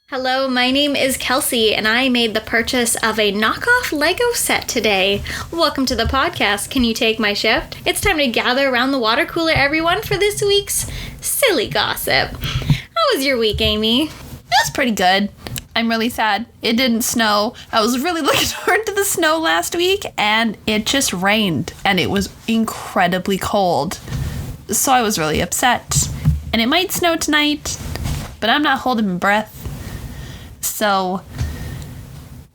Hello, my name is Kelsey, and I made the purchase of a knockoff Lego set today. Welcome to the podcast. Can you take my shift? It's time to gather around the water cooler, everyone, for this week's silly gossip. How was your week, Amy? It was pretty good. I'm really sad. It didn't snow. I was really looking forward to the snow last week, and it just rained, and it was incredibly cold. So I was really upset. And it might snow tonight, but I'm not holding my breath. So,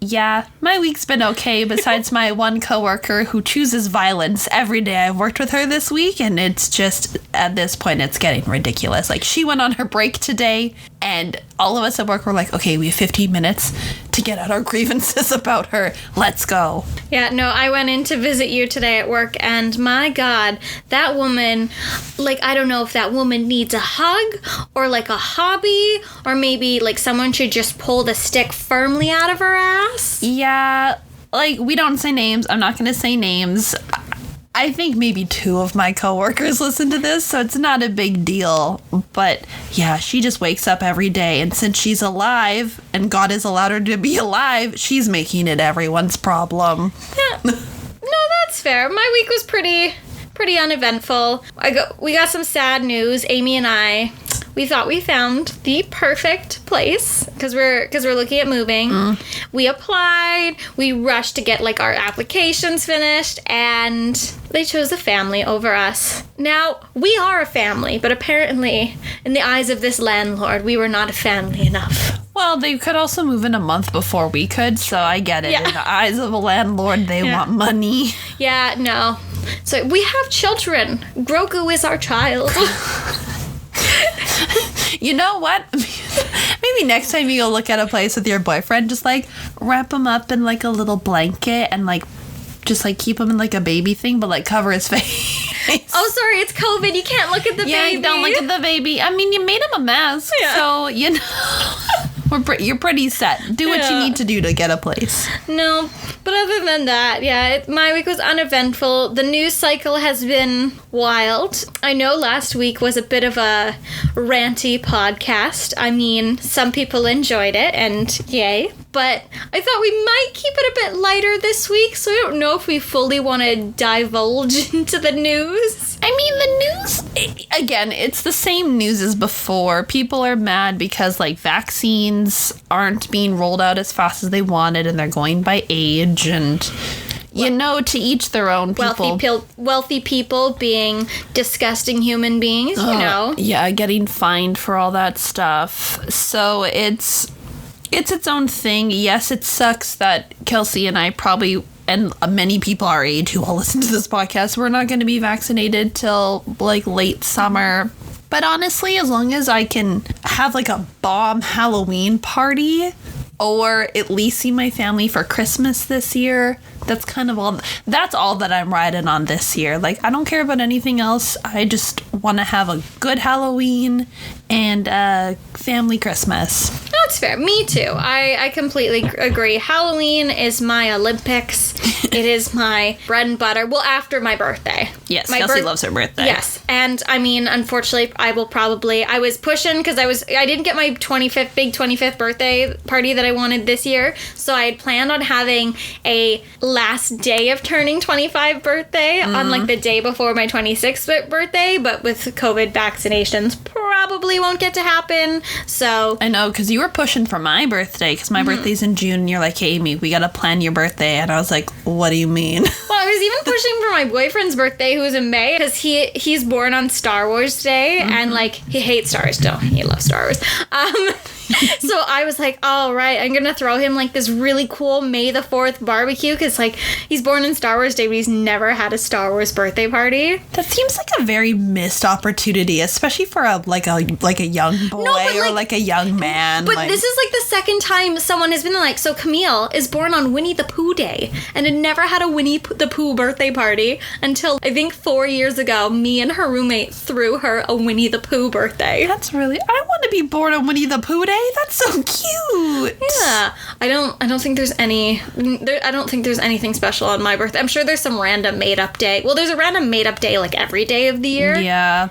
yeah, my week's been okay besides my one coworker who chooses violence every day. I've worked with her this week, and it's just, at this point, it's getting ridiculous. Like, she went on her break today, and all of us at work were like, okay, we have 15 minutes to get out our grievances about her. Let's go. Yeah, no, I went in to visit you today at work, and my God, that woman, I don't know if that woman needs a hug or a hobby, or maybe someone should just pull the stick firmly out of her ass. Yeah, we don't say names. I'm not going to say names. I think maybe 2 of my coworkers listen to this, so it's not a big deal. But yeah, she just wakes up every day, and since she's alive, and God has allowed her to be alive, she's making it everyone's problem. Yeah. No, that's fair. My week was pretty uneventful. We got some sad news. Amy and I, we thought we found the perfect place because we're looking at moving. We applied. We rushed to get our applications finished, and they chose a family over us. Now, we are a family, but apparently, in the eyes of this landlord, we were not a family enough. Well, they could also move in a month before we could, so I get it. Yeah. In the eyes of a landlord, they want money. Yeah, no. So we have children. Grogu is our child. You know what? Maybe next time you go look at a place with your boyfriend, just wrap him up in a little blanket and just keep him in a baby thing, but cover his face. Oh, sorry, it's COVID. You can't look at the baby. Yeah, don't look at the baby. I mean, you made him a mask, so you're pretty set. Do what you need to do to get a place. No, but other than that, my week was uneventful. The news cycle has been wild. I know last week was a bit of a ranty podcast. I mean, some people enjoyed it, and yay. But I thought we might keep it a bit lighter this week, so I don't know if we fully want to divulge into the news. I mean, the news, again, it's the same news as before. People are mad because, vaccines aren't being rolled out as fast as they wanted, and they're going by age, and, to each their own. People. Wealthy people being disgusting human beings, Yeah, getting fined for all that stuff. So it's its own thing. Yes, it sucks that Kelsey and I probably, and many people our age who all listen to this podcast, we're not going to be vaccinated till late summer. But honestly, as long as I can have a bomb Halloween party, or at least see my family for Christmas this year, that's all that I'm riding on this year. I don't care about anything else. I just want to have a good Halloween and a family Christmas. That's fair. Me too. I completely agree. Halloween is my Olympics. It is my bread and butter. Well, after my birthday. Yes, Kelsey loves her birthday. Yes. And I mean, unfortunately, I was pushing because I didn't get my 25th birthday party that I wanted this year. So I had planned on having a last day of turning 25 birthday on the day before my 26th birthday. But with COVID vaccinations, probably won't get to happen. So I know, because you were pushing for my birthday, because my birthday's in June, and you're like, hey, Amy, we gotta plan your birthday. And I was like, what do you mean? Well, I was even pushing for my boyfriend's birthday, who was in May, because he's born on Star Wars Day, and he hates Star Wars. No, he loves Star Wars. So I was like, all right, I'm gonna throw him this really cool May the 4th barbecue, because he's born on Star Wars Day, but he's never had a Star Wars birthday party. That seems like a very missed opportunity, especially for a young boy or a young man. But this is the second time someone has been so Camille is born on Winnie the Pooh Day and had never had a Winnie the Pooh birthday party until I think 4 years ago. Me and her roommate threw her a Winnie the Pooh birthday. That's really, I want to be born on Winnie the Pooh Day. That's so cute. Yeah, I don't think there's anything special on my birthday. I'm sure there's some random made up day. Well, there's a random made up day every day of the year. Yeah.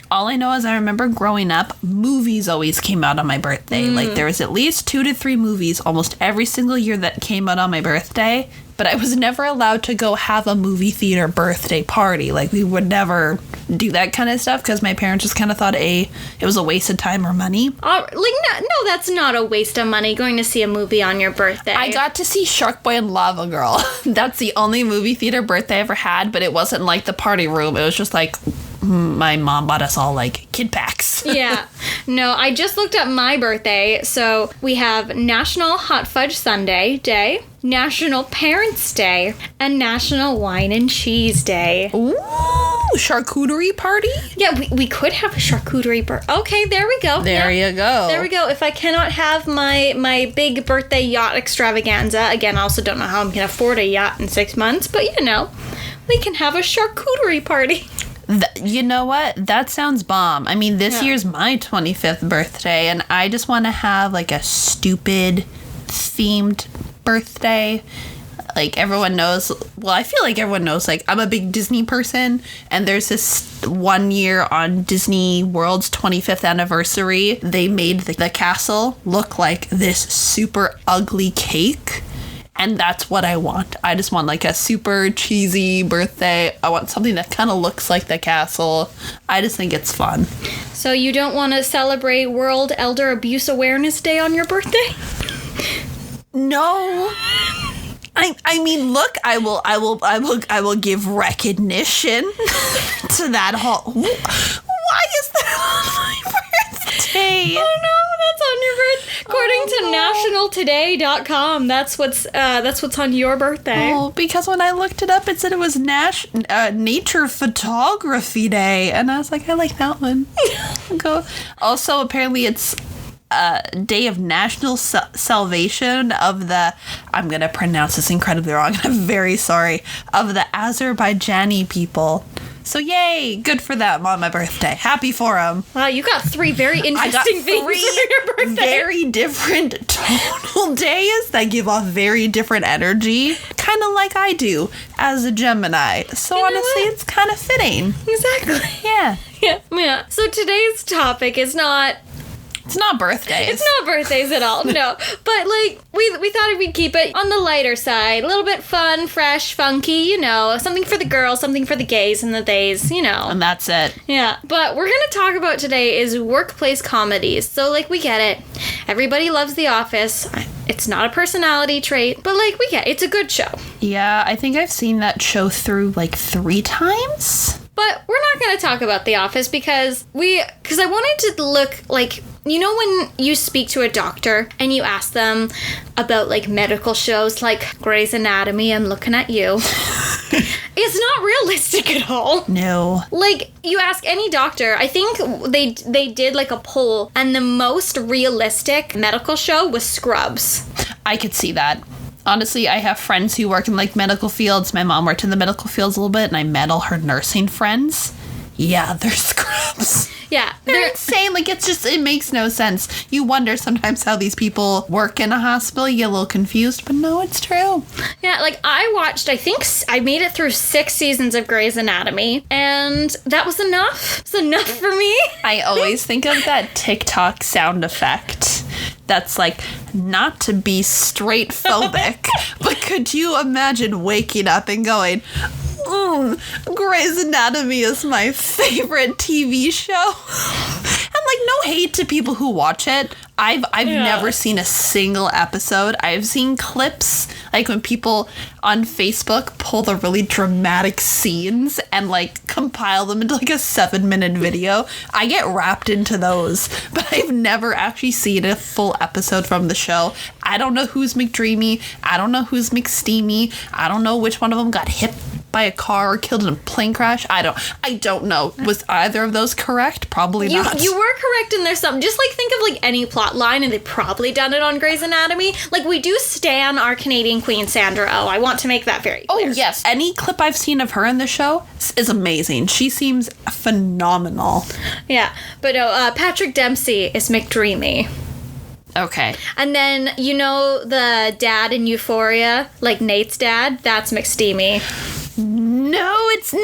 All I know is I remember growing up, movies always came out on my birthday. Like, there was at least 2 to 3 movies almost every single year that came out on my birthday. But I was never allowed to go have a movie theater birthday party. Like, we would never do that kind of stuff because my parents just kind of thought, it was a waste of time or money. No, that's not a waste of money going to see a movie on your birthday. I got to see Shark Boy and Lava Girl. That's the only movie theater birthday I ever had, but it wasn't like the party room. It was just like my mom bought us all like kid packs. Yeah. No, I just looked up my birthday. So we have National Hot Fudge Sundae Day, National Parents Day, and National Wine and Cheese Day. Ooh, charcuterie party? Yeah, we could have a charcuterie Okay, there we go. There you go. There we go. If I cannot have my big birthday yacht extravaganza, again, I also don't know how I'm going to afford a yacht in 6 months, but we can have a charcuterie party. You know what? That sounds bomb. I mean, this year's my 25th birthday, and I just want to have, like, a stupid themed birthday. Like, everyone knows... Well, I feel like everyone knows, like, I'm a big Disney person, and there's this one year on Disney World's 25th anniversary, they made the castle look like this super ugly cake. And that's what I want. I just want like a super cheesy birthday. I want something that kind of looks like the castle. I just think it's fun. So you don't want to celebrate World Elder Abuse Awareness Day on your birthday? No. I mean, look, I will give recognition to that whole. Why is that on my birthday? Oh no. That's on your birthday. According to nationaltoday.com, that's what's on your birthday. Oh, because when I looked it up, it said it was Nature Photography Day, and I was like, I like that one. Also, apparently, it's Day of National Salvation of the. I'm gonna pronounce this incredibly wrong. I'm very sorry. Of the Azerbaijani people. So yay, good for them on my birthday. Happy for them. Wow, you got 3 very interesting things for your birthday. Very different tonal days that give off very different energy. Kind of like I do as a Gemini. So honestly, it's kind of fitting. Exactly. Yeah. Yeah. So today's topic is not... It's not birthdays. It's not birthdays at all, no. But, like, we thought we'd keep it on the lighter side. A little bit fun, fresh, funky, something for the girls, something for the gays and the theys, And that's it. Yeah. But we're going to talk about today is workplace comedies. So, like, we get it. Everybody loves The Office. It's not a personality trait, but, like, we get it. It's a good show. Yeah, I think I've seen that show through, like, 3 times. But we're not going to talk about The Office because I wanted to look like... when you speak to a doctor and you ask them about, like, medical shows like Grey's Anatomy, I'm looking at you. It's not realistic at all. No. Like, you ask any doctor, I think they did, like, a poll, and the most realistic medical show was Scrubs. I could see that. Honestly, I have friends who work in, like, medical fields. My mom worked in the medical fields a little bit, and I met all her nursing friends. Yeah, they're Scrubs. Yeah. They're insane. Like, it makes no sense. You wonder sometimes how these people work in a hospital. You get a little confused, but no, it's true. Yeah, like, I think I made it through 6 seasons of Grey's Anatomy, and that was enough. It's enough for me. I always think of that TikTok sound effect. That's like, not to be straight phobic, but could you imagine waking up and going, Grey's Anatomy is my favorite TV show. And, like, no hate to people who watch it. I've never seen a single episode. I've seen clips, like, when people on Facebook pull the really dramatic scenes and, like, compile them into, like, a 7-minute video. I get wrapped into those, but I've never actually seen a full episode from the show. I don't know who's McDreamy. I don't know who's McSteamy. I don't know which one of them got hit by a car or killed in a plane crash. I don't know. Was either of those correct? Probably not. You were correct, and there's some. Just, like, think of, like, any plot line, and they've probably done it on Grey's Anatomy. Like, we do stan our Canadian queen, Sandra Oh. I want to make that very clear. Oh, yes. Any clip I've seen of her in the show is amazing. She seems phenomenal. Yeah. But no, Patrick Dempsey is McDreamy. Okay. And then, the dad in Euphoria, like Nate's dad, that's McSteamy. No, it's no.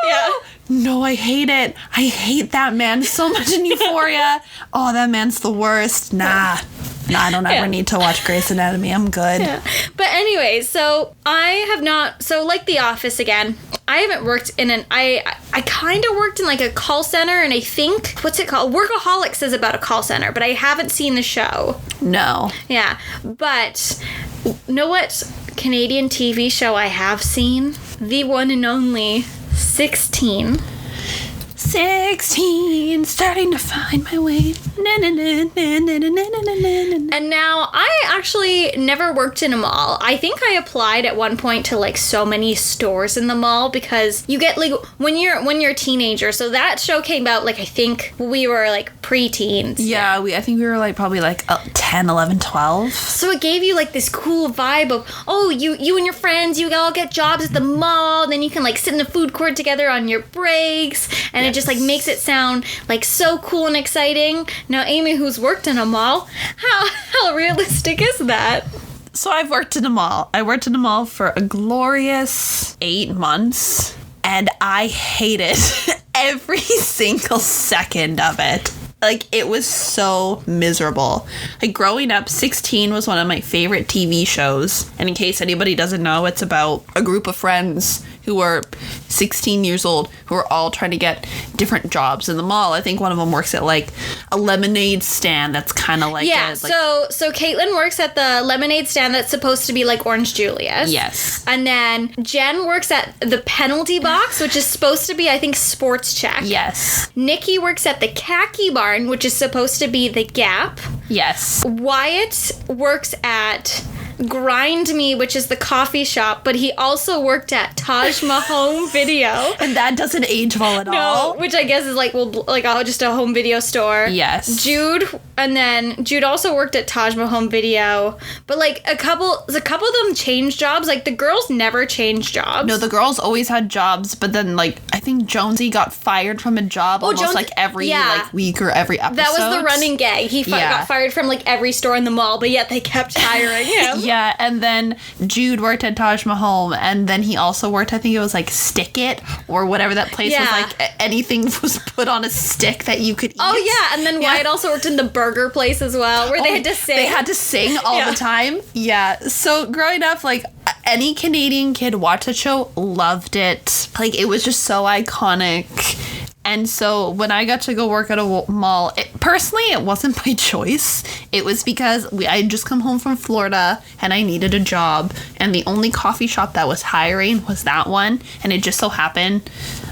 Yeah. No, I hate it. I hate that man so much in Euphoria. Oh, that man's the worst. Nah, I don't ever need to watch Grey's Anatomy. I'm good. Yeah. But anyway, so I have not, so like The Office again, I haven't worked in I kind of worked in like a call center, and I think, what's it called? Workaholics is about a call center, but I haven't seen the show. No. Yeah, but know what Canadian TV show I have seen? The one and only 16. 16, starting to find my way. And now, I actually never worked in a mall. I think I applied at one point to like so many stores in the mall, because you get like when you're a teenager. So that show came out like, I think we were like preteens. Yeah, I think we were like probably like 10, 11, 12. So it gave you like this cool vibe of, oh, you and your friends, you all get jobs at the mall, and then you can like sit in the food court together on your breaks, and it just like makes it sound like so cool and exciting. Now, Amy, who's worked in a mall, how realistic is that? So I've worked in a mall. I worked in a mall for a glorious 8 months, and I hated every single second of it. Like, it was so miserable. Like, growing up, 16 was one of my favorite TV shows. And in case anybody doesn't know, it's about a group of friends who are 16 years old who are all trying to get different jobs in the mall. I think one of them works at, like, a lemonade stand that's kind of like... Yeah, so Caitlin works at the lemonade stand that's supposed to be like Orange Julius. Yes. And then Jen works at the penalty box, which is supposed to be, I think, Sports Check. Yes. Nikki works at the Khaki Barn, which is supposed to be the Gap. Yes. Wyatt works at Grind Me, which is the coffee shop, but he also worked at Taj Mahal Video. And that doesn't age well at all. No, which I guess is like, well, like just a home video store. Yes. Jude also worked at Taj Mahal Video, but like a couple of them changed jobs. Like the girls never changed jobs. No, the girls always had jobs, but then like I think Jonesy got fired from a job almost like every like week or every episode. That was the running gag. He got fired from like every store in the mall, but yet they kept hiring him. Yeah, and then Jude worked at Taj Mahal, and then he also worked, I think it was like Stick It or whatever that place was, like anything was put on a stick that you could eat. Oh yeah, and then Wyatt also worked in the burger place as well, where they had to sing. They had to sing all the time. Yeah. So growing up, like any Canadian kid watched the show, loved it. Like it was just so iconic. And so when I got to go work at a mall, personally, it wasn't by choice. It was because I had just come home from Florida and I needed a job. And the only coffee shop that was hiring was that one. And it just so happened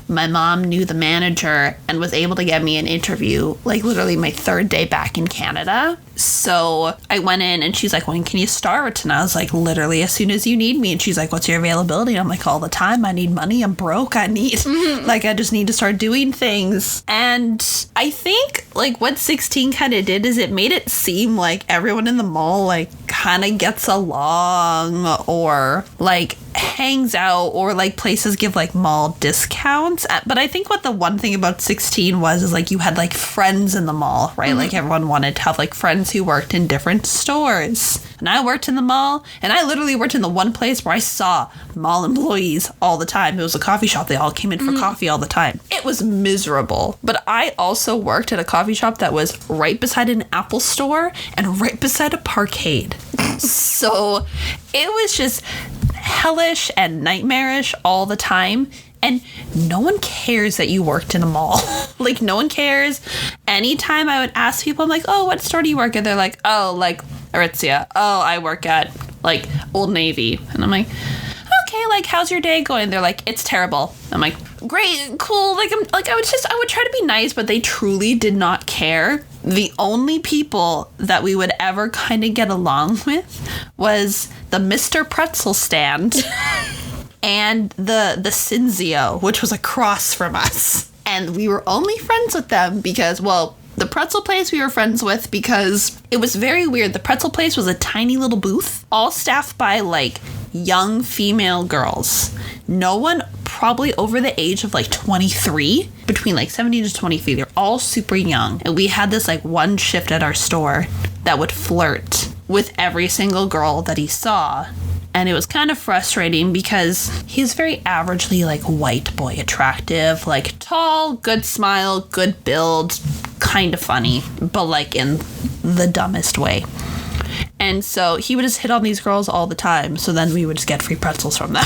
my mom knew the manager and was able to get me an interview, like literally my 3rd day back in Canada. So I went in and she's like, when can you start? And I was like, literally as soon as you need me. And she's like, what's your availability? And I'm like, all the time. I need money. I'm broke. I need, like, I just need to start doing things. And I think like what 16 kind of did is it made it seem like everyone in the mall like kind of gets along or like hangs out, or like places give like mall discounts. But I think what the one thing about 16 was is like you had like friends in the mall, right? Like everyone wanted to have like friends who worked in different stores. And I worked in the mall, and I literally worked in the one place where I saw mall employees all the time. It was a coffee shop. They all came in for coffee all the time. It was miserable. But I also worked at a coffee shop that was right beside an Apple store and right beside a parkade. So it was just hellish and nightmarish all the time. And no one cares that you worked in a mall. Like, no one cares. Anytime I would ask people, I'm like, oh, what store do you work at? They're like, oh, like Aritzia. Oh, I work at, like, Old Navy. And I'm like, okay, like, how's your day going? They're like, it's terrible. I'm like, great, cool. Like, I would try to be nice, but they truly did not care. The only people that we would ever kind of get along with was the Mr. Pretzel stand and the Cinzio, which was across from us. And we were only friends with them because, well, the pretzel place we were friends with because it was very weird. The pretzel place was a tiny little booth, all staffed by, like, young female girls. No one probably over the age of, like, 23, between, like, 17 to 23. They're all super young. And we had this, like, one shift at our store that would flirt with every single girl that he saw. And it was kind of frustrating because he's very averagely, like, white boy attractive. Like, tall, good smile, good build, kind of funny, but, like, in the dumbest way. And so he would just hit on these girls all the time. So then we would just get free pretzels from them.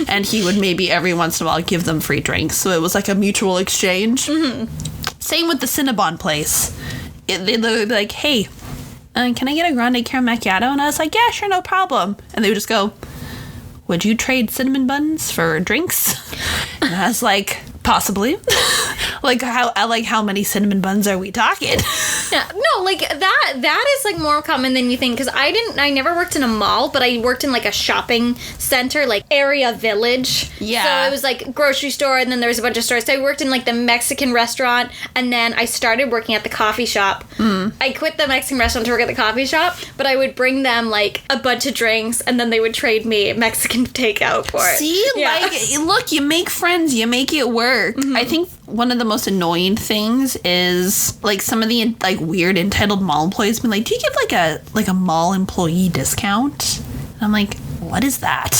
And he would maybe every once in a while give them free drinks. So it was like a mutual exchange. Mm-hmm. Same with the Cinnabon place. They'd literally be like, hey, can I get a grande caramel macchiato? And I was like, yeah, sure, no problem. And they would just go, would you trade cinnamon buns for drinks? And I was like, possibly. how many cinnamon buns are we talking? Yeah, no, like that is like more common than you think, because I never worked in a mall, but I worked in like a shopping center, like area village. Yeah. So it was like grocery store, and then there was a bunch of stores. So I worked in like the Mexican restaurant, and then I started working at the coffee shop. I quit the Mexican restaurant to work at the coffee shop, but I would bring them like a bunch of drinks, and then they would trade me Mexican takeout for it. See, yeah. Like, look, you make friends, you make it work. I think one of the most annoying things is like some of the like weird entitled mall employees being like, do you give like a mall employee discount? And I'm like, what is that?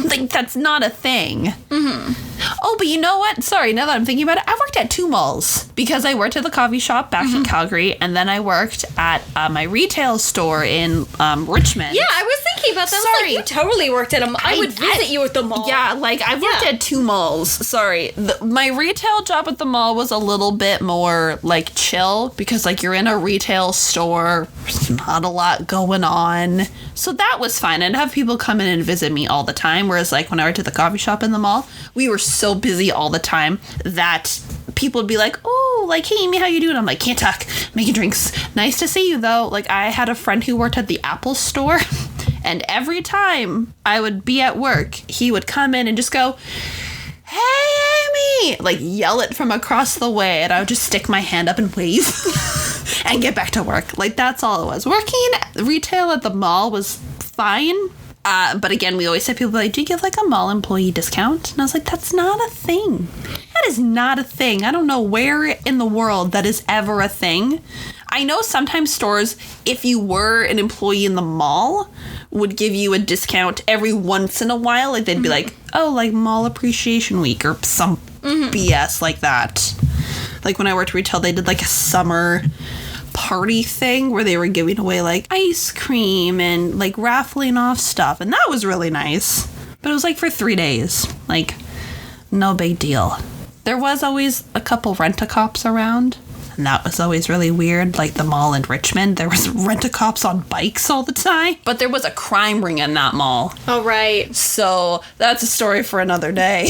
Like, that's not a thing. Oh, but you know what? Sorry, now that I'm thinking about it, I worked at 2 malls because I worked at the coffee shop back in Calgary, and then I worked at my retail store in Richmond. Yeah, I was thinking about that. I was like, you totally worked at a mall. I would visit you at the mall. Yeah, like, I worked at 2 malls. Sorry. My retail job at the mall was a little bit more, like, chill because, like, you're in a retail store. There's not a lot going on. So that was fine. I'd have people come in and visit me all the time, whereas, like, when I worked at the coffee shop in the mall, we were so busy all the time that people would be like, oh, like, hey, Amy, how you doing? I'm like, can't talk, making drinks. Nice to see you, though. Like, I had a friend who worked at the Apple store, and every time I would be at work, he would come in and just go, hey, Amy, like, yell it from across the way, and I would just stick my hand up and wave and get back to work. Like, that's all it was. Working retail at the mall was fine. But again, we always had people like, do you give like a mall employee discount? And I was like, that's not a thing. That is not a thing. I don't know where in the world that is ever a thing. I know sometimes stores, if you were an employee in the mall, would give you a discount every once in a while. Like they'd be like, oh, like Mall Appreciation Week or some BS like that. Like when I worked retail, they did like a summer party thing where they were giving away like ice cream and like raffling off stuff, and that was really nice, but it was like for 3 days, like no big deal. There was always a couple rent-a-cops around, and that was always really weird. Like the mall in Richmond, there was rent-a-cops on bikes all the time, but there was a crime ring in that mall. Oh, right. So that's a story for another day.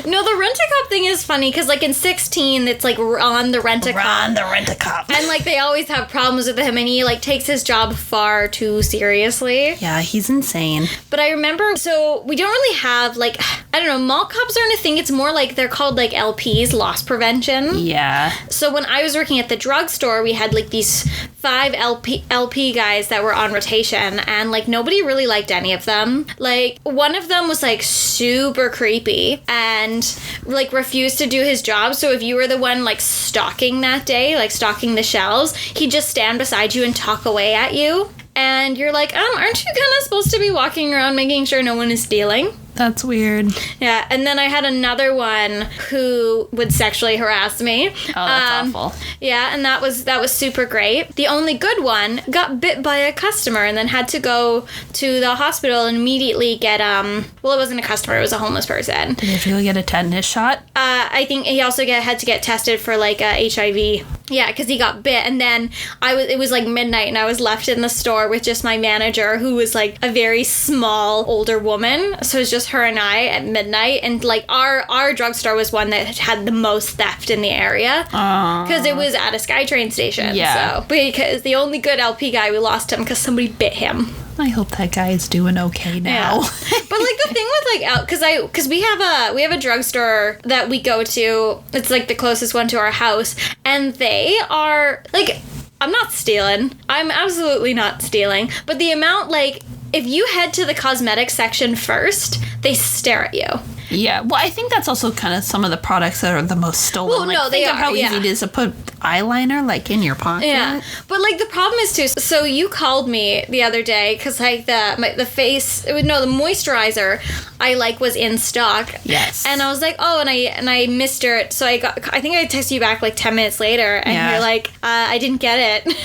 No, the rent-a-cop thing is funny because, like, in 16, it's, like, Ron the rent-a-cop. Ron the rent-a-cop. And, like, they always have problems with him, and he, like, takes his job far too seriously. Yeah, he's insane. But I remember, so we don't really have, like, I don't know, mall cops aren't a thing. It's more like they're called, like, LPs, loss prevention. Yeah. So when I was working at the drugstore, we had, like, these 5 LP guys that were on rotation, and, like, nobody really liked any of them. Like, one of them was, like, super creepy, and like refused to do his job. So if you were the one like stocking that day, like stocking the shelves, he'd just stand beside you and talk away at you. And you're like, aren't you kind of supposed to be walking around making sure no one is stealing? That's weird. Yeah, and then I had another one who would sexually harass me. Oh, that's awful. Yeah, and that was super great. The only good one got bit by a customer and then had to go to the hospital and immediately get well, it wasn't a customer, it was a homeless person. Did he really get a tetanus shot? I think he also had to get tested for like HIV. Yeah, because he got bit, and then it was like midnight, and I was left in the store with just my manager, who was like a very small older woman. So it was just her and I at midnight, and like our drugstore was one that had the most theft in the area because it was at a SkyTrain station. Yeah. So because the only good LP guy, we lost him because somebody bit him. I hope that guy is doing okay now. Yeah. But like the thing with like because we have a drugstore that we go to. It's like the closest one to our house, and they are like, I'm not stealing. I'm absolutely not stealing. But the amount, like, if you head to the cosmetics section first, they stare at you. Yeah, well, I think that's also kind of some of the products that are the most stolen. Well, no, they think of are, how yeah. easy it is to put eyeliner, like, in your pocket. Yeah, but like the problem is too. So you called me the other day because like the moisturizer I like was in stock. Yes. And I was like, oh, and I missed it. So I think I texted you back like 10 minutes later, and you're like, I didn't get it.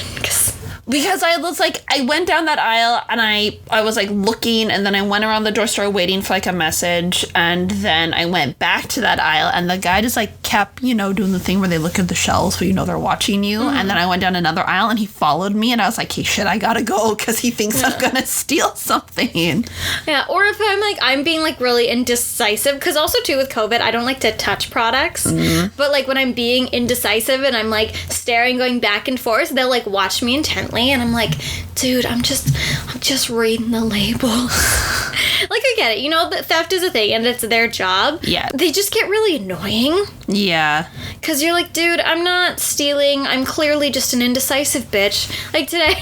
Because I was like, I went down that aisle and I was like looking, and then I went around the door store waiting for like a message, and then I went back to that aisle, and the guy just like kept, doing the thing where they look at the shelves so they're watching you. Mm-hmm. And then I went down another aisle and he followed me, and I was like, hey, shit, I gotta go because he thinks I'm gonna steal something. Yeah, or if I'm being like really indecisive, because also too with COVID, I don't like to touch products. Mm-hmm. But like when I'm being indecisive and I'm like staring, going back and forth, they'll like watch me intently. And I'm like, dude, I'm just reading the label. Like, I get it. The theft is a thing, and it's their job. Yeah. They just get really annoying. Yeah. Because you're like, dude, I'm not stealing. I'm clearly just an indecisive bitch. Like, today.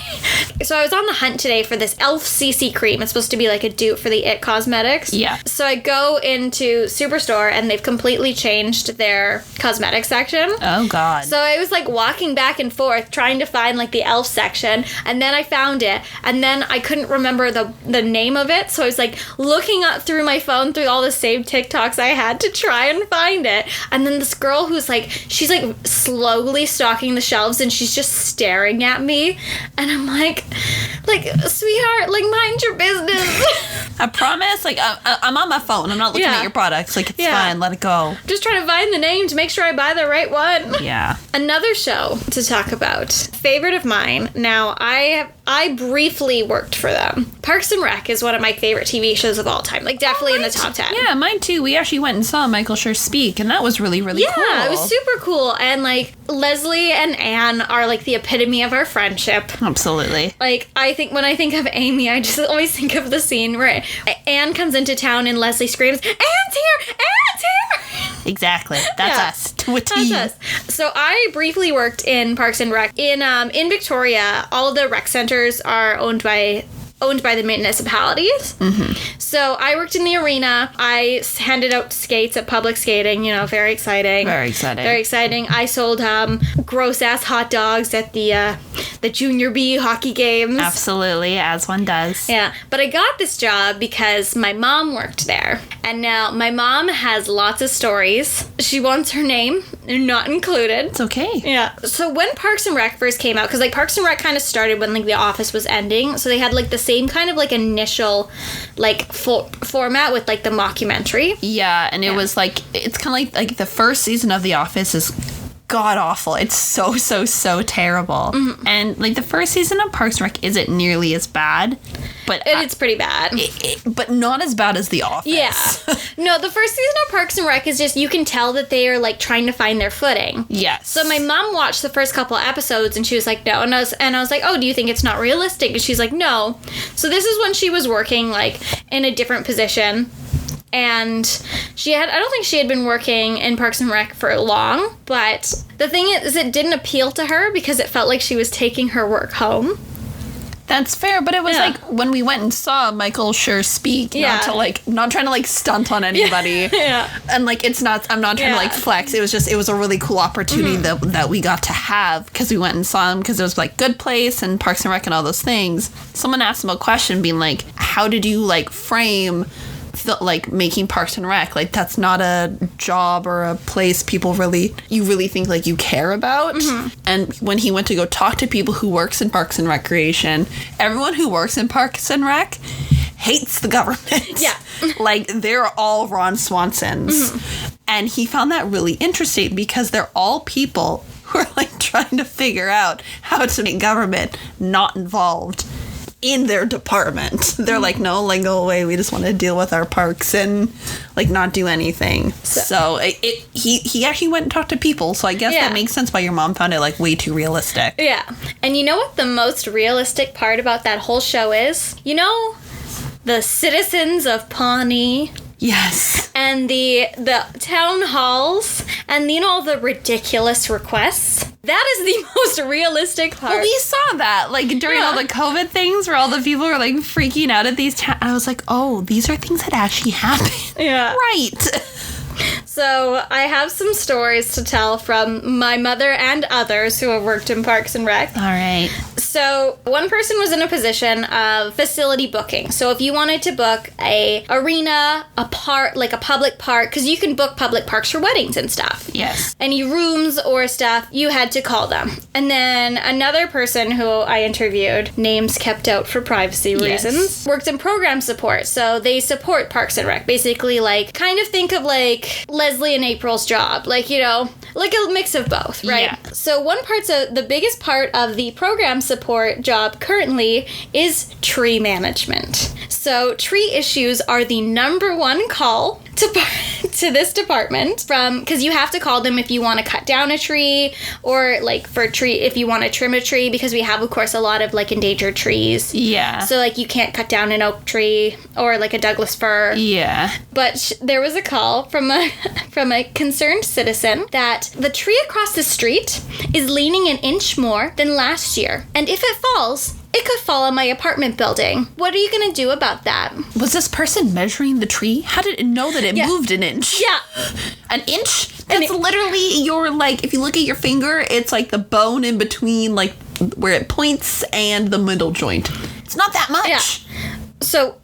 So I was on the hunt today for this e.l.f. CC cream. It's supposed to be like a dupe for the It Cosmetics. Yeah. So I go into Superstore, and they've completely changed their cosmetics section. Oh, God. So I was like walking back and forth trying to find like the e.l.f. section, and then I found it, and then I couldn't remember the name of it, so I was like looking up through my phone through all the saved TikToks I had to try and find it. And then this girl who's like, she's like slowly stalking the shelves, and she's just staring at me, and I'm like sweetheart, like, mind your business. I promise, like, I'm on my phone, I'm not looking at your products, like, it's fine, let it go. Just trying to find the name to make sure I buy the right one. Yeah. Another show to talk about, favorite of mine. Now, I briefly worked for them. Parks and Rec is one of my favorite TV shows of all time. Like, definitely in the top 10. Yeah, mine too. We actually went and saw Michael Schur speak, and that was really, really cool. Yeah, it was super cool. And, like, Leslie and Anne are, like, the epitome of our friendship. Absolutely. Like, when I think of Amy, I just always think of the scene where Anne comes into town and Leslie screams, Anne's here! Anne's here! Exactly. That's us. To a T. That's us. So I briefly worked in Parks and Rec. In Victoria, all the rec centers are owned by the municipalities. Mm-hmm. So I worked in the arena. I handed out skates at public skating, very exciting. Very exciting. Very exciting. I sold gross-ass hot dogs at the Junior B hockey games. Absolutely, as one does. Yeah, but I got this job because my mom worked there. And now my mom has lots of stories. She wants her name not included. It's okay. Yeah. So when Parks and Rec first came out, because like Parks and Rec kind of started when like The Office was ending, so they had like the same kind of like initial like format with like the mockumentary. Yeah, and it was like, it's kind of like the first season of The Office is god awful. It's so terrible. Mm-hmm. And like the first season of Parks and Rec isn't nearly as bad, but it's pretty bad. But not as bad as The Office. Yeah. No, the first season of Parks and Rec is just, you can tell that they are like trying to find their footing. Yes. So my mom watched the first couple of episodes and she was like, no. And I was like, oh, do you think it's not realistic? And she's like, no. So this is when she was working like in a different position. And I don't think she had been working in Parks and Rec for long, but the thing is, it didn't appeal to her because it felt like she was taking her work home. That's fair, but it was like when we went and saw Michael Schur speak, not trying to like stunt on anybody. Yeah. And like I'm not trying to like flex. It was a really cool opportunity that we got to have because we went and saw him because it was like Good Place and Parks and Rec and all those things. Someone asked him a question being like, how did you like frame like making Parks and Rec? Like, that's not a job or a place you really think like you care about. Mm-hmm. And when he went to go talk to people who works in Parks and Recreation, everyone who works in Parks and Rec hates the government. Yeah. Like, they're all Ron Swansons. Mm-hmm. And he found that really interesting because they're all people who are like trying to figure out how to make government not involved in their department. They're like, no, like, go away. We just want to deal with our parks and like not do anything. So he actually went and talked to people. So I guess that makes sense why your mom found it like way too realistic. Yeah. And you know what the most realistic part about that whole show is? The citizens of Pawnee. Yes. And the town halls and all the ridiculous requests. That is the most most realistic part. Well, we saw that, like, during all the COVID things where all the people were, like, freaking out at these I was like, oh, these are things that actually happen. Yeah. Right. So I have some stories to tell from my mother and others who have worked in Parks and Rec. All right. So one person was in a position of facility booking. So if you wanted to book a arena, a park, like a public park, because you can book public parks for weddings and stuff. Yes. Any rooms or stuff, you had to call them. And then another person who I interviewed, names kept out for privacy reasons, worked in program support. So they support Parks and Rec. Basically, like, kind of think of like Leslie and April's job. Like, you know, like a mix of both, right? Yeah. So the biggest part of the program support job currently is tree management. So tree issues are the number one call to this department, from because you have to call them if you want to cut down a tree, or like for a tree if you want to trim a tree, because we have, of course, a lot of like endangered trees. Yeah. So like you can't cut down an oak tree or like a Douglas fir. Yeah. But there was a call from a concerned citizen that the tree across the street is leaning an inch more than last year, and if it falls, it could fall on my apartment building. What are you going to do about that? Was this person measuring the tree? How did it know that it moved an inch? Yeah. An inch? That's literally your, like, if you look at your finger, it's like the bone in between, like, where it points and the middle joint. It's not that much. Yeah. So,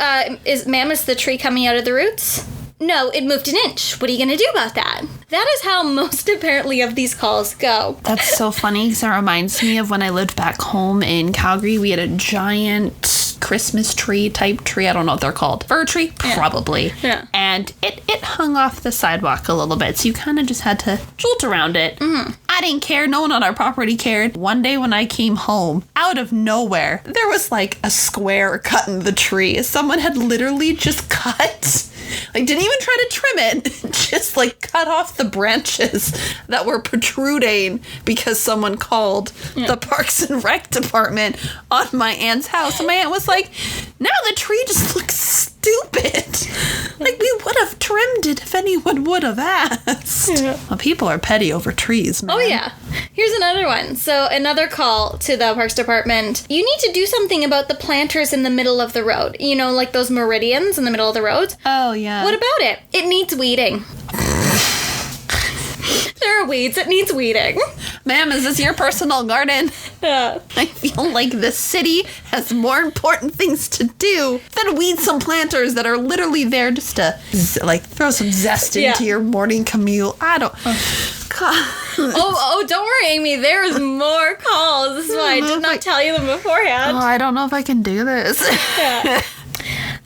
is the tree coming out of the roots? No, it moved an inch. What are you going to do about that? That is how most, apparently, of these calls go. That's so funny, because it reminds me of when I lived back home in Calgary. We had a giant Christmas tree type tree. I don't know what they're called. Fir tree? Probably. Yeah. And it hung off the sidewalk a little bit, so you kind of just had to jolt around it. Mm-hmm. I didn't care. No one on our property cared. One day when I came home, out of nowhere, there was like a square cut in the tree. Someone had literally just cut... Like, didn't even try to trim it. Just, like, cut off the branches that were protruding because someone called the Parks and Rec department on my aunt's house. And my aunt was like, now the tree just looks stupid. Like, we would have trimmed it if anyone would have asked. Yeah. Well, people are petty over trees, man. Oh, yeah. Here's another one. So, another call to the Parks Department. You need to do something about the planters in the middle of the road. You know, like those meridians in the middle of the road. Oh, yeah. What about it? It needs weeding. There are weeds. It needs weeding. Ma'am, is this your personal garden? Yeah. I feel like the city has more important things to do than weed some planters that are literally there just to, like, throw some zest into your morning commute. I don't... Oh, don't worry, Amy. There's more calls. This is why I did not tell you them beforehand. Oh, I don't know if I can do this. Yeah.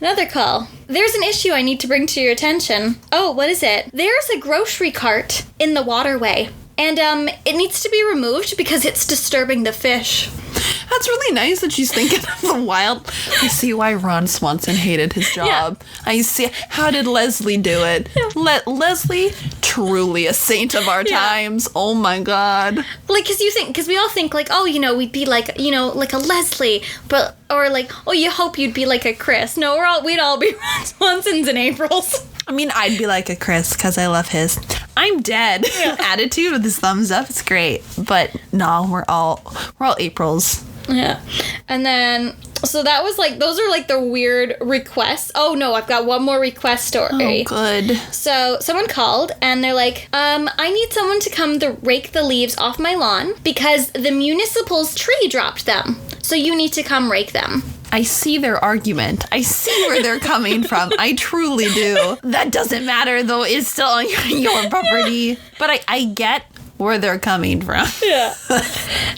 Another call. There's an issue I need to bring to your attention. Oh, what is it? There's a grocery cart in the waterway, and it needs to be removed because it's disturbing the fish. That's really nice that she's thinking of the wild. I see why Ron Swanson hated his job. Yeah. I see. How did Leslie do it? Yeah. Leslie, truly a saint of our times. Oh my God. Like, because we all think, like, oh, you know, we'd be like, you know, like a Leslie, but, or like, oh, you hope you'd be like a Chris. No, we'd all be Ron Swansons and Aprils. I mean, I'd be like a Chris because I love his I'm dead attitude with his thumbs up. It's great. But no, we're all Aprils. Yeah. And then, so that was like, those are like the weird requests. Oh no, I've got one more request story. Oh, good. So someone called and they're like, I need someone to come to rake the leaves off my lawn because the municipal's tree dropped them. So you need to come rake them. I see their argument. I see where they're coming from. I truly do. That doesn't matter, though. It's still on your property. But I get where they're coming from. Yeah.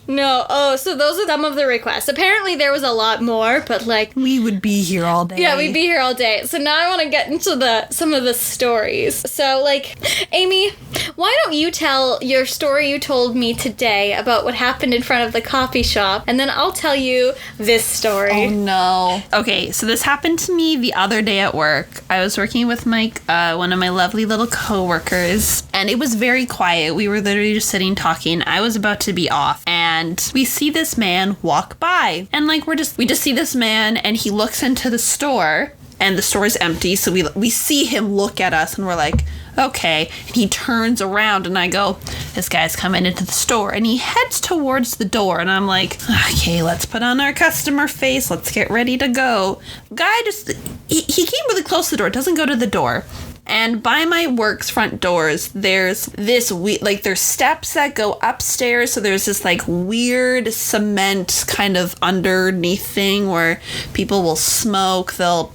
No. Oh, so those are some of the requests. Apparently there was a lot more, but like... We would be here all day. Yeah, we'd be here all day. So now I want to get into some of the stories. So, like, Amy, why don't you tell your story you told me today about what happened in front of the coffee shop, and then I'll tell you this story. Oh, no. Okay, so this happened to me the other day at work. I was working with one of my lovely little coworkers, and it was very quiet. We were literally just sitting talking. I was about to be off, and we see this man walk by, and like we just see this man, and he looks into the store, and the store is empty. So we see him look at us and we're like, okay. And he turns around and I go, this guy's coming into the store. And he heads towards the door. And I'm like, okay, let's put on our customer face. Let's get ready to go. Guy just, he came really close to the door. Doesn't go to the door. And by my work's front doors, there's this there's steps that go upstairs. So there's this like weird cement kind of underneath thing where people will smoke. They'll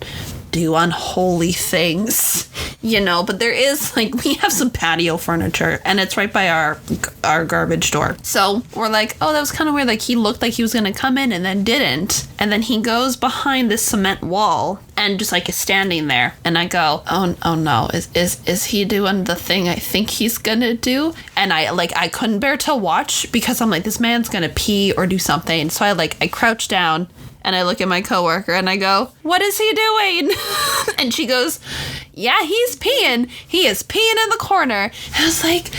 do unholy things, but there is we have some patio furniture and it's right by our garbage door. So we're like, oh, that was kind of weird. He looked like he was going to come in and then didn't. And then he goes behind this cement wall and just is standing there. And I go, oh no, is he doing the thing I think he's going to do? And I couldn't bear to watch because I'm like, this man's going to pee or do something. So I crouch down. And I look at my coworker and I go, what is he doing? And she goes, yeah, he's peeing. He is peeing in the corner. And I was like,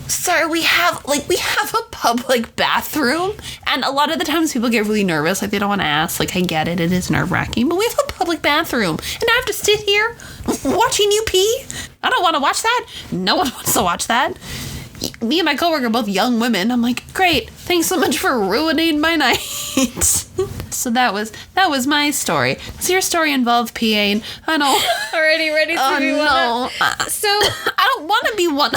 sir, we have a public bathroom. And a lot of the times people get really nervous. They don't want to ask. I get it. It is nerve-wracking. But we have a public bathroom. And I have to sit here watching you pee? I don't want to watch that. No one wants to watch that. Me and my coworker are both young women. I'm like, great, thanks so much for ruining my night. So that was my story. Does your story involve peeing? I know. Already ready to be no. one? So I don't want to be one.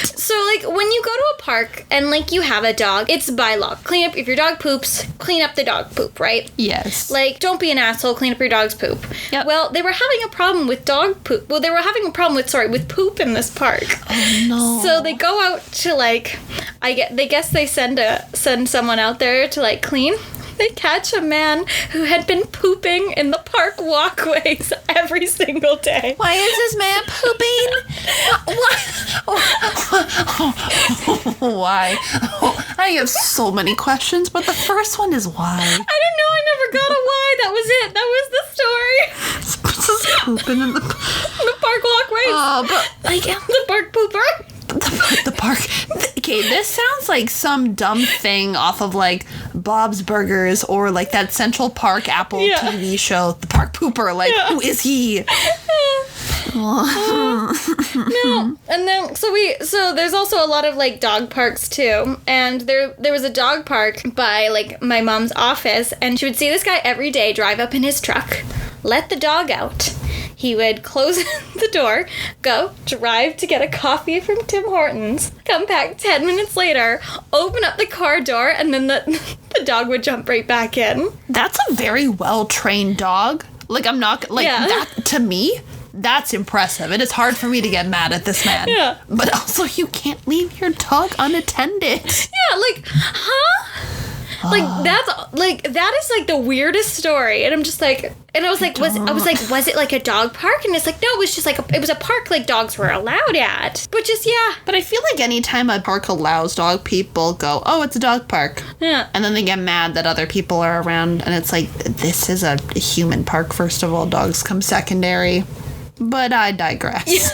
So when you go to a park and you have a dog, it's by law. Clean up if your dog poops. Clean up the dog poop, right? Yes. Don't be an asshole. Clean up your dog's poop. Yep. Well, they were having a problem with dog poop. Well, they were having a problem with poop in this park. Oh no. So they go out to they guess they send someone out there to clean. They catch a man who had been pooping in the park walkways every single day. Why is this man pooping? Why? I have so many questions, but the first one is why. I don't know. I never got a why. That was it. That was the story. This is pooping in the park walkways. Oh, but the park pooper. The park. Okay, this sounds like some dumb thing off of Bob's Burgers or that Central Park Apple TV show, The Park Pooper. Who is he? No, and then so there's also a lot of dog parks too, and there was a dog park by my mom's office, and she would see this guy every day drive up in his truck, let the dog out. He would close the door, go drive to get a coffee from Tim Hortons, come back 10 minutes later, open up the car door, and then the dog would jump right back in. That's a very well-trained dog. I'm not, that, to me, that's impressive. It is hard for me to get mad at this man. Yeah. But also, you can't leave your dog unattended. Yeah, huh? That is the weirdest story, and I'm just and I was was it a dog park? And it's no, it was just it was a park dogs were allowed at, but just But I feel anytime a park allows dog, people go, oh, it's a dog park, and then they get mad that other people are around, and it's this is a human park. First of all, dogs come secondary, but I digress.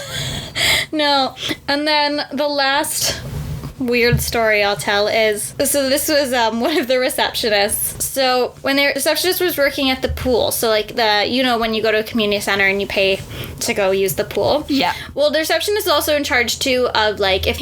No, and then the last weird story I'll tell is, so this was one of the receptionists. So when the receptionist was working at the pool, so when you go to a community center and you pay to go use the pool. Yeah. Well, the receptionist is also in charge too of if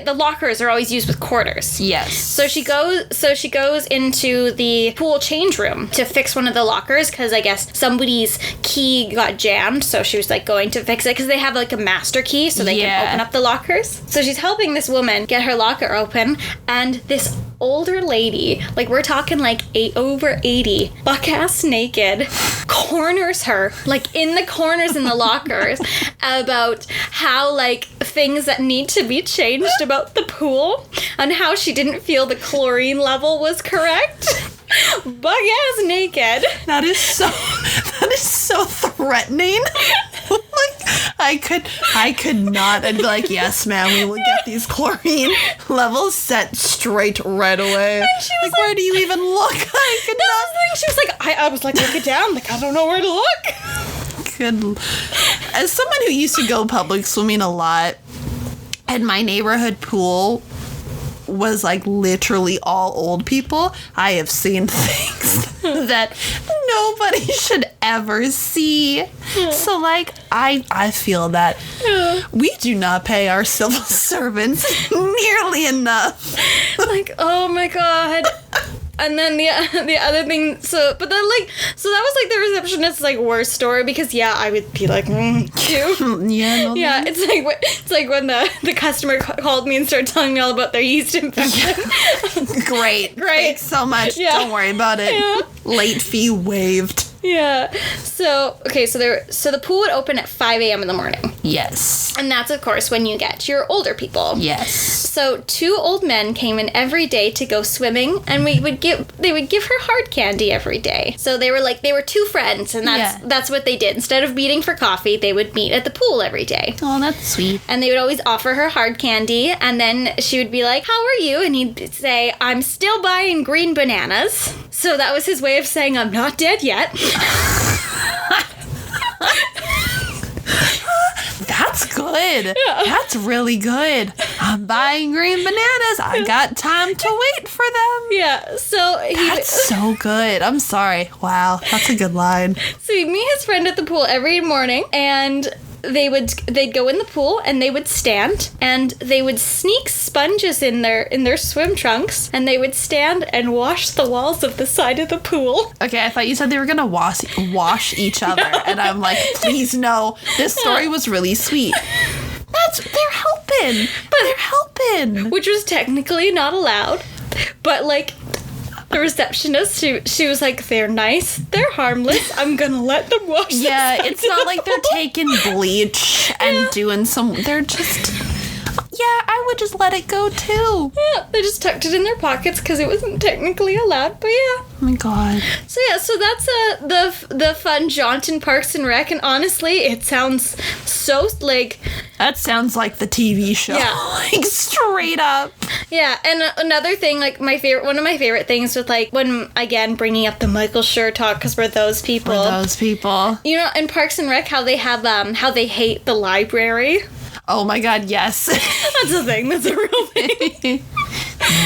the lockers are always used with quarters. Yes. So she goes into the pool change room to fix one of the lockers because I guess somebody's key got jammed. So she was going to fix it because they have a master key so they can open up the lockers. So she's helping this woman get her locker open, and this older lady, we're talking over 80, buck-ass naked, corners her, in the corners in the lockers about how, things that need to be changed about the pool, and how she didn't feel the chlorine level was correct. Buck-ass naked. That is so threatening. I could not. I'd be yes, ma'am, we will get these chlorine levels set straight right away. And she was where do you even look? I could not. She was I was look it down. I don't know where to look. Good. As someone who used to go public swimming a lot, and my neighborhood pool was literally all old people, I have seen things that nobody should ever see. So, like, I feel that we do not pay our civil servants nearly enough. Like, oh my god. And then the other thing, so that was like the receptionist's like worst story, because I would be like, too. Yeah. It's like when the customer called me and started telling me all about their yeast infection. Great. Thanks so much. Yeah. Don't worry about it. Yeah. Late fee waived. Yeah. So the pool would open at 5 a.m. in the morning. Yes. And that's, of course, when you get your older people. Yes. So 2 old men came in every day to go swimming, and they would give her hard candy every day. So they were 2 friends, and that's what they did. Instead of meeting for coffee, they would meet at the pool every day. Oh, that's sweet. And they would always offer her hard candy, and then she would be like, "How are you?" And he'd say, "I'm still buying green bananas." So that was his way of saying, "I'm not dead yet." That's good. Yeah. That's really good. I'm buying green bananas. I got time to wait for them. Yeah, so That's so good. I'm sorry. Wow, that's a good line. So he'd meet his friend at the pool every morning, and they'd go in the pool, and they would stand, and they would sneak sponges in their swim trunks, and they would stand and wash the walls of the side of the pool. Okay, I thought you said they were gonna wash each other, and I'm like, please no. This story was really sweet. They're helping. Which was technically not allowed, but like, the receptionist, she was like, "They're nice, they're harmless, I'm gonna let them wash." Yeah, it's not like they're taking bleach and doing they're just, I would just let it go too. Yeah, they just tucked it in their pockets because it wasn't technically allowed, but yeah. Oh my god. So that's the fun jaunt in Parks and Rec, and honestly, it sounds so like... That sounds like the TV show. Yeah. Like, straight up. Yeah, and another thing, like, one of my favorite things with, like, when, again, bringing up the Michael Schur talk, because we're those people. You know, in Parks and Rec, how they have, how they hate the library. Oh my god, yes. That's a thing. That's a real thing.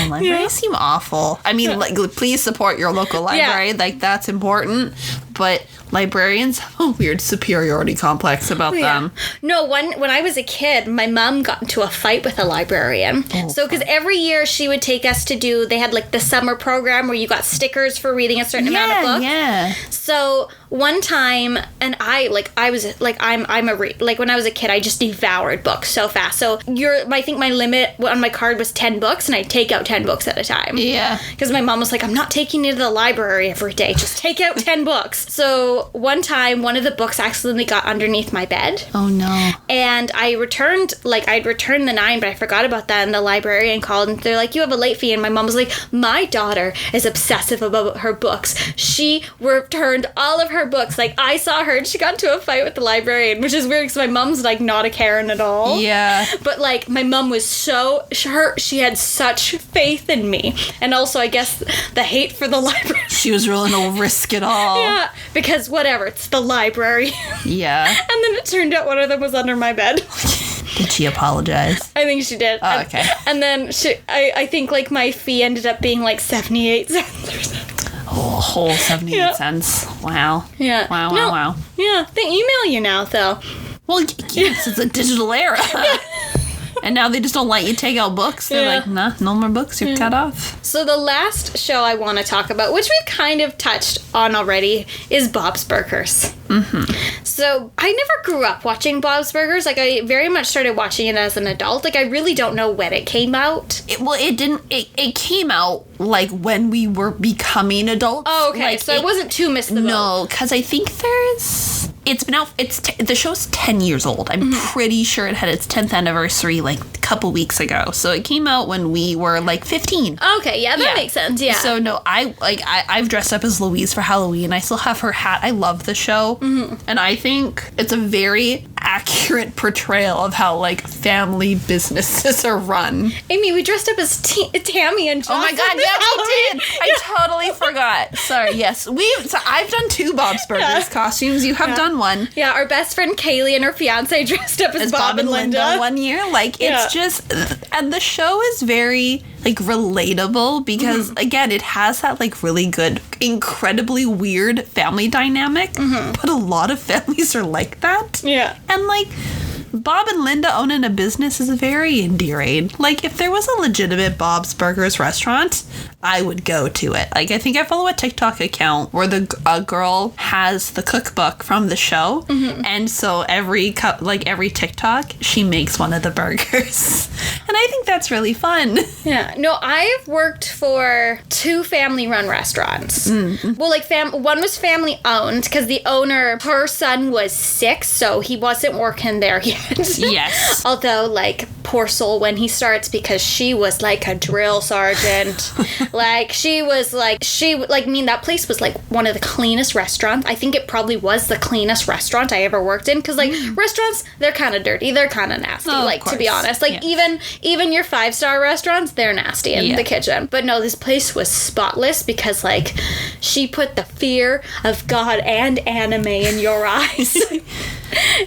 Libraries seem awful. I mean, like, please support your local library. Like, that's important. But librarians have a weird superiority complex about them. No, when I was a kid, my mom got into a fight with a librarian. Oh, so, because every year she would take us to they had, like, the summer program where you got stickers for reading a certain amount of books. Yeah. So, one time, and when I was a kid, I just devoured books so fast. So, I think my limit on my card was 10 books, and I'd take out 10 books at a time. Yeah. Because my mom was like, "I'm not taking you to the library every day. Just take out 10 books. So, one time, one of the books accidentally got underneath my bed. Oh, no. And I'd returned the 9, but I forgot about that, and the librarian called, and they're like, "You have a late fee," and my mom was like, "My daughter is obsessive about her books. She returned all of her books. Like, I saw her, and she got into a fight with the librarian," which is weird, because my mom's, like, not a Karen at all. Yeah. But, like, my mom was she had such faith in me, and also, I guess, the hate for the library. She was willing to risk it all. Yeah, because whatever, it's the library. Yeah. And then it turned out one of them was under my bed. Did she apologize? I think she did. Oh, okay. And then I think, like, my fee ended up being, like, 78 cents or something. Oh, a whole 78 cents. Wow. Yeah. Wow. Yeah, they email you now, though. Well, yes, it's a digital era. And now they just don't let you take out books. They're like, nah, no more books. You're cut off. So the last show I want to talk about, which we've kind of touched on already, is Bob's Burgers. Mm-hmm. So I never grew up watching Bob's Burgers. Like, I very much started watching it as an adult. Like, I really don't know when it came out. It came out, like, when we were becoming adults. Oh, okay. Like, so it wasn't too missed the boat. No, because I think it's been out, the show's 10 years old. I'm pretty sure it had its 10th anniversary, like, a couple weeks ago. So it came out when we were, like, 15. Okay, yeah, that makes sense, yeah. So, no, I've dressed up as Louise for Halloween. I still have her hat. I love the show. Mm-hmm. And I think it's a very accurate portrayal of how, like, family businesses are run. Amy, we dressed up as Tammy and Jocelyn. Oh my god, yeah, we did! I totally forgot forgot. Sorry, yes. So I've done 2 Bob's Burgers costumes. You have done one. Yeah, our best friend Kaylee and her fiance dressed up as Bob and Linda one year. Like, it's just... And the show is very, like, relatable because, again, it has that, like, really good, incredibly weird family dynamic. But a lot of families are like that. Yeah. And, like... Bob and Linda owning a business is very endearing. Like, if there was a legitimate Bob's Burgers restaurant, I would go to it. Like, I think I follow a TikTok account where a girl has the cookbook from the show, and so every TikTok, she makes one of the burgers. And I think that's really fun. Yeah. No, I've worked for 2 family-run restaurants. Well, like, one was family-owned, because the owner, her son was 6, so he wasn't working there yet. Yes. Although, like, poor soul when he starts, because she was like a drill sergeant. Like, that place was like one of the cleanest restaurants. I think it probably was the cleanest restaurant I ever worked in, because like restaurants, they're kind of dirty, they're kind of nasty, to be honest. Like, even your 5-star restaurants, they're nasty in the kitchen. But no, this place was spotless, because like she put the fear of God and anime in your eyes.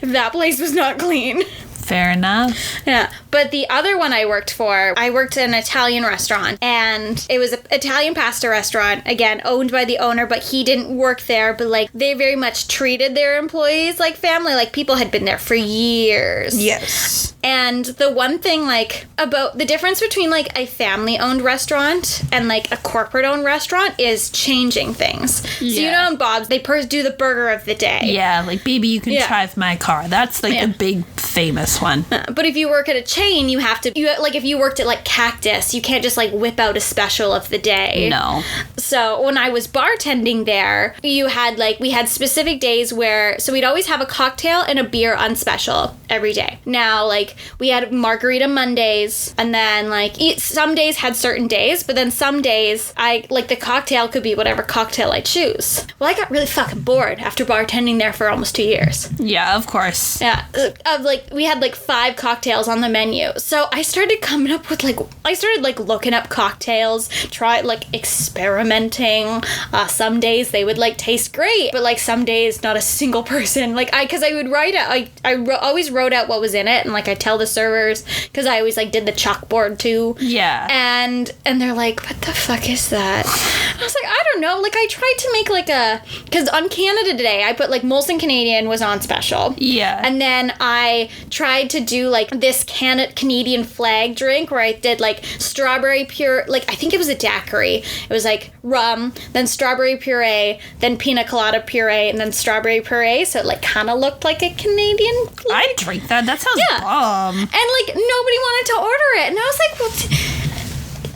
That place was not clean. Fair enough. Yeah. But the other one I worked in an Italian restaurant, and it was an Italian pasta restaurant, again, owned by the owner, but he didn't work there, but like they very much treated their employees like family, like people had been there for years. Yes. And the one thing, like, about the difference between, like, a family-owned restaurant and, like, a corporate-owned restaurant is changing things. Yeah. So, you know, in Bob's, they do the burger of the day. Yeah, like, baby, you can drive my car. That's, like, a big, famous one. But if you work at a chain, you have to, like, if you worked at, like, Cactus, you can't just, like, whip out a special of the day. No. So, when I was bartending there, we had specific days so we'd always have a cocktail and a beer on special every day. Now, like, we had margarita Mondays, and then, like, some days had certain days, but then some days, the cocktail could be whatever cocktail I choose. Well, I got really fucking bored after bartending there for almost 2 years. Yeah, of course. Yeah. We had, like, 5 cocktails on the menu. So I started coming up with, looking up cocktails, experimenting. Some days they would, like, taste great, but, like, some days not a single person. Like, because I would write out, always wrote out what was in it, and, like, I tell the servers, because I always, like, did the chalkboard, too. Yeah. And they're like, what the fuck is that? I was like, I don't know. Like, I tried to make, like, because on Canada Today, I put, like, Molson Canadian was on special. Yeah. And then I tried to do, like, this Canadian flag drink, where I did, like, strawberry pure, like, I think it was a daiquiri. It was, like, rum, then strawberry puree, then pina colada puree, and then strawberry puree, so it, like, kind of looked like a Canadian flag. I'd drink that. That sounds bomb. And, like, nobody wanted to order it. And I was like,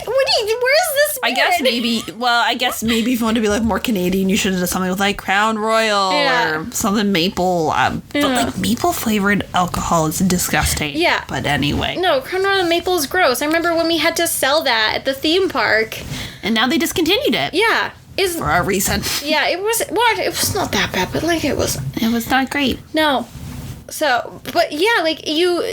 where's this I guess maybe if you want to be, like, more Canadian, you should have done something with, like, Crown Royal or something maple. But, like, maple-flavored alcohol is disgusting. Yeah. But anyway. No, Crown Royal and maple is gross. I remember when we had to sell that at the theme park. And now they discontinued it. Yeah. For a reason. Yeah, it was not that bad, but, like, it was not great. No. So, but yeah, like,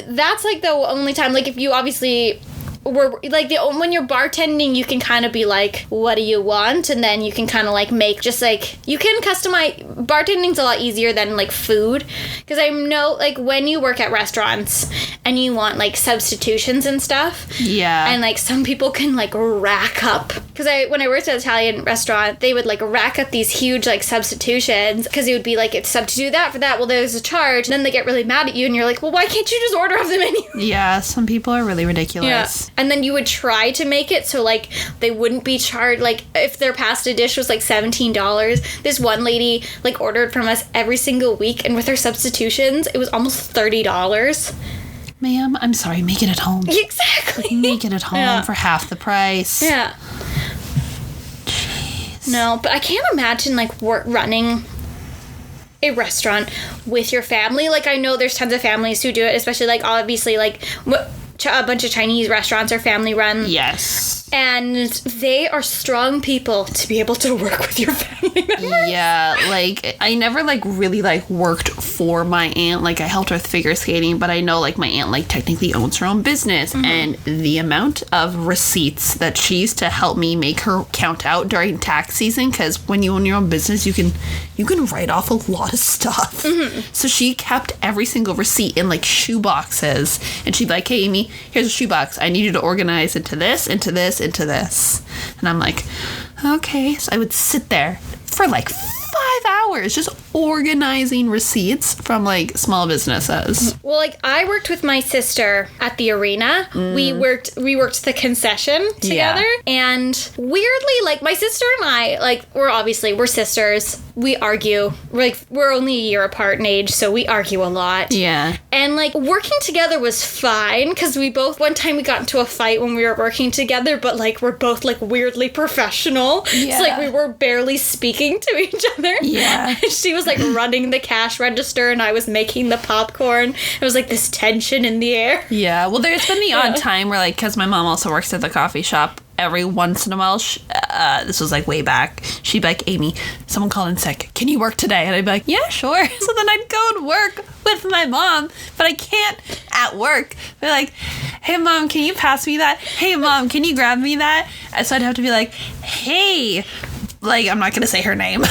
that's, like, the only time, like, if you obviously were, like, when you're bartending, you can kind of be like, what do you want? And then you can kind of, like, make just, like, you can customize. Bartending's a lot easier than, like, food. Because I know, like, when you work at restaurants and you want, like, substitutions and stuff. Yeah. And, like, some people can, like, rack up. Because when I worked at an Italian restaurant, they would, like, rack up these huge, like, substitutions. Because it would be, like, substitute that for that. Well, there's a charge. And then they get really mad at you. And you're like, well, why can't you just order off the menu? Yeah, some people are really ridiculous. Yeah. And then you would try to make it so, like, they wouldn't be charged, like, if their pasta dish was, like, $17. This one lady, like, ordered from us every single week, and with her substitutions, it was almost $30. Ma'am, I'm sorry, make it at home. Exactly. Make it at home for half the price. Yeah. Jeez. No, but I can't imagine, like, running a restaurant with your family. Like, I know there's tons of families who do it, especially, like, obviously, like, a bunch of Chinese restaurants are family run. Yes. And they are strong people to be able to work with your family members. Yeah, like, I never, like, really, like, worked for my aunt. Like, I helped her with figure skating, but I know, like, my aunt, like, technically owns her own business. And the amount of receipts that she used to help me make her count out during tax season, because when you own your own business, you can write off a lot of stuff. So she kept every single receipt in, like, shoe boxes. And she'd be like, hey, Amy, here's a shoebox. I need you to organize into this, into this, into this. And I'm like, okay. So I would sit there for like 5 hours just organizing receipts from like small businesses. Well, like I worked with my sister at the arena. We worked the concession together. And weirdly, like my sister and I, like we're sisters. We argue. We're only a year apart in age, so we argue a lot. Yeah. And like working together was fine because one time we got into a fight when we were working together, but like we're both like weirdly professional. Yeah. So like we were barely speaking to each other. Yeah. She was like running the cash register and I was making the popcorn. It was like this tension in the air. Yeah. Well, there's been the odd time where like, because my mom also works at the coffee shop, every once in a while, this was like way back, she'd be like, Amy, someone called in sick. Can you work today? And I'd be like, yeah, sure. So then I'd go and work with my mom, but I can't at work. They're like, hey, Mom, can you pass me that? Hey, Mom, can you grab me that? And so I'd have to be like, hey, like, I'm not going to say her name.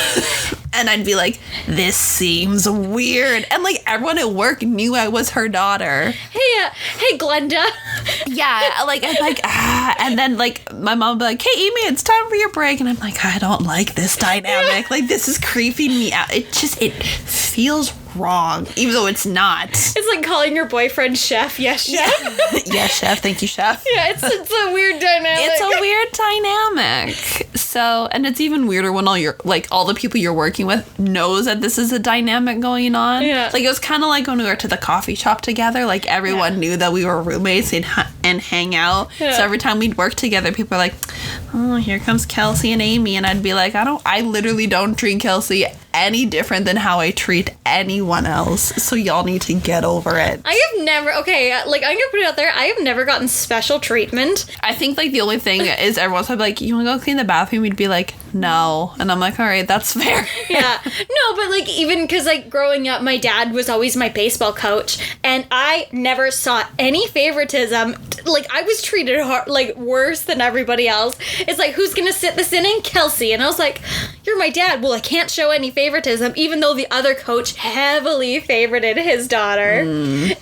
And I'd be like, this seems weird. And, like, everyone at work knew I was her daughter. Hey, Glenda. Yeah, like, I'm like, and then, like, my mom would be like, hey, Amy, it's time for your break. And I'm like, I don't like this dynamic. Like, this is creeping me out. It feels wrong, even though it's not. It's like calling your boyfriend Chef. Yes, Chef. Yes, Chef. Thank you, Chef. Yeah, it's a weird dynamic. It's a weird dynamic. So, and it's even weirder when all the people you're working with knows that this is a dynamic going on. Yeah. Like, it was kind of like when we were to the coffee shop together. Like, everyone knew that we were roommates and hang out. Yeah. So every time we'd work together, people are like, oh, here comes Kelsey and Amy. And I'd be like, I literally don't treat Kelsey any different than how I treat anyone else. So y'all need to get over it. I have never, I'm gonna put it out there, I have never gotten special treatment. I think, like, the only thing is everyone's like, you want to go clean the bathroom? We'd be like, no. And I'm like, all right, that's fair. Yeah. No, but, like, even because, like, growing up, my dad was always my baseball coach, and I never saw any favoritism. Like, I was treated worse than everybody else. It's like, who's gonna sit this inning? Kelsey. And I was like, you're my dad. Well, I can't show any favoritism, even though the other coach heavily favorited his daughter.